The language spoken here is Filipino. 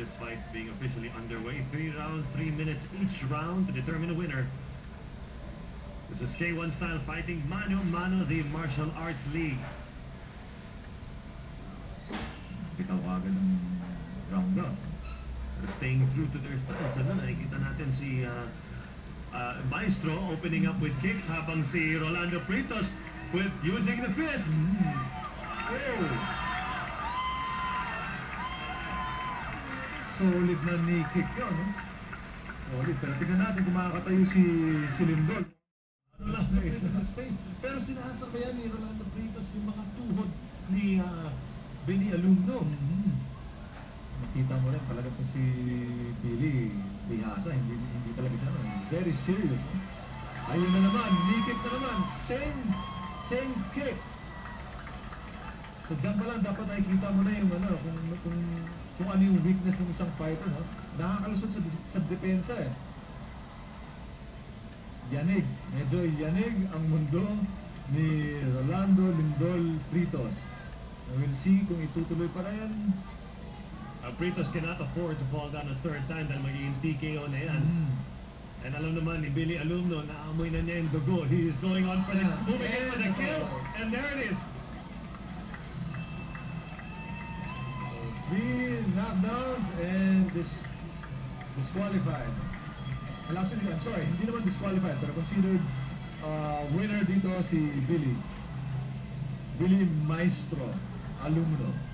this fight being officially underway. 3 rounds, 3 minutes each round to determine a winner. This is K1 style fighting, mano mano, the martial arts league. Bitaw agad ng round up. Staying true to their styles. Ano, nakikita natin si Maestro opening up with kicks habang si Rolando Fritos with using the fist. Oh! Solid na knee kick yun, no? Solid. Pero tignan natin kung makakatayo si Lindol. Rolando Fritos sa space. Pero sinasabayan ni Rolando Fritos yung mga tuhod ni Billy Alumno. Nakita mo rin talaga po si Billy bihasa. Hindi talaga siya. Very serious. No? Ayun na naman. Knee kick na naman. Same kick. So dyan pa lang dapat nakikita mo na yung ano, kung ano yung weakness ng isang fighter, no? Nakakalusot sa depensa eh. Yanig. Medyo yanig ang mundo ni Rolando Lindol Fritos. We'll see kung itutuloy pa rin. Fritos cannot afford to fall down a third time dahil magiging TKO na yan. And alam naman ni Billy Alumno, naamoy na niya yung dugo. He is going on for the moving in for the kill. And there it is. 3 knockdowns and disqualified. Well, actually, I'm sorry, hindi naman disqualified, pero considered winner dito si Billy Maestro Alumno.